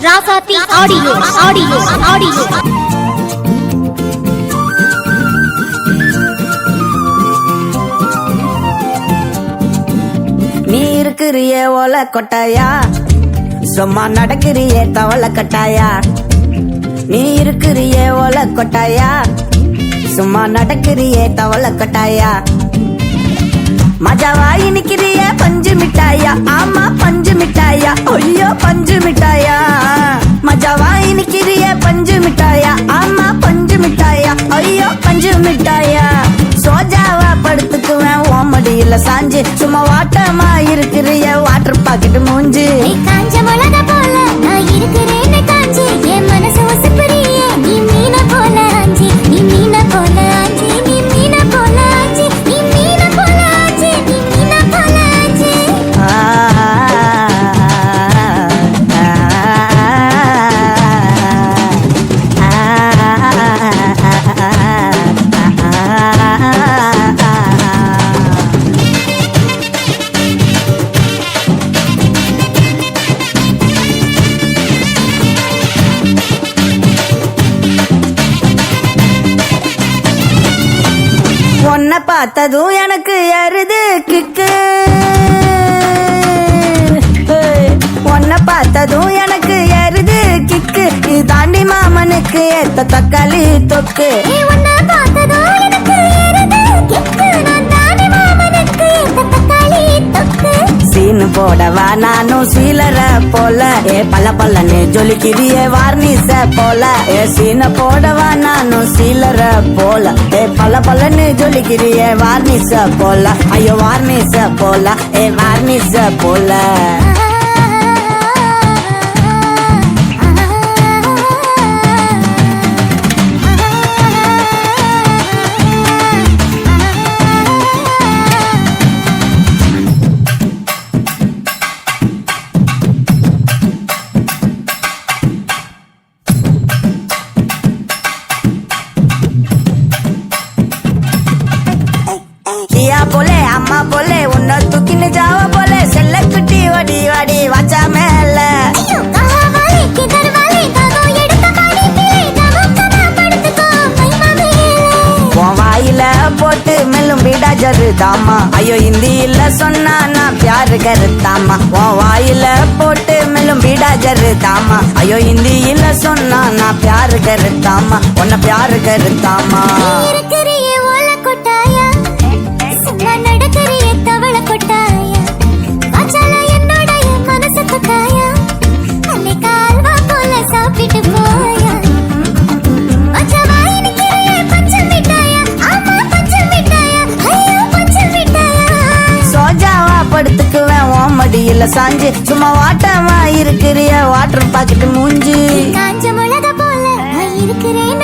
ராசாத்தி audio audio audio. நீ இருக்கிறியே ஓலை கொட்டாயா, சும்மா நடக்கிறியே தவளை கட்டாயா. நீ இருக்கிறியே ஓலை கொட்டாயா, சும்மா நடக்கிறியே தவளை கட்டாயா. மஜாவாயி நிக்கிறியே பஞ்சு மிட்டாயா, ஆமா பஞ்சு மிட்டாயா, ஐயோ பஞ்சு மிட்டாயா. மஜாவாயி நிக்கிறியே பஞ்சு மிட்டாயா, ஆமா பஞ்சு மிட்டாயா, ஐயோ பஞ்சு மிட்டாயா. சோஜாவா படுத்துக்குவேன் ஓமடியில சாஞ்சு, சும்மா வாட்டமா இருக்கிறிய வாட்டர் பாக்கெட் மூஞ்சு. காஞ்ச மிளகா போல நான் இருக்கிறேன் காஞ்சி, என் மனசு ஒசுப்புறியே நீ மீன போல ஆஞ்சி, நீ மீன போல ஆஞ்சி, நீ மீன போல ஆஞ்சி, நீ மீன போல ஆஞ்சி, நீ மீன போல ஆஞ்சி. உன்னை பார்த்ததும் எனக்கு ஏறுது கிக்கு, உன்னை பார்த்ததும் எனக்கு ஏறுது கிக்கு. நீ தாண்டி மாமனுக்கு ஏத்த தக்காளி தொக்கு. உன்னை பார்த்ததும் எனக்கு ஏறுது கிக்கு, நான் தாண்டி மாமனுக்கு ஏத்த தக்காளி தொக்கு. சீனு போடவா நானும் சீலர போல, ஏ பல்ல பல்லன்னு ஜொலிக்கிறியே வார்னிச போல. ஏ சீன போடவா நானும் சீலர போல, ஏ பல்ல பல்லன்னு ஜொலிக்கிறியே வார்னிச போல. ஐயோ வார்னிச போல, ஏ வார்னிச போல. கியா போலே அம்மா போலே உன்னை தூக்கின்னு ஜாவ போலே, செல்ல குட்டி வடி வடி வாச்சா மேல. உன் வாயில போட்டு மெல்லும் பீடா ஜருதாமா, ஐயோ ஹிந்தியில சொன்னா நான் பியாரு கருத்தாமா. உன் வாயில போட்டு மெல்லும் பீடா ஜருதாமா, ஐயோ ஹிந்தியில சொன்னா நான் பியாரு கருத்தாமா, உன்னை பியாரு கருத்தாமா. சோஜாவா படுத்துக்குவேன் ஓமடியில சாஞ்சு, சும்மா வாட்டமா இருக்கிறிய வாட்டர் பாக்கெட் மூஞ்சி. காஞ்ச மிளகா போல நான் இருக்கிறேன்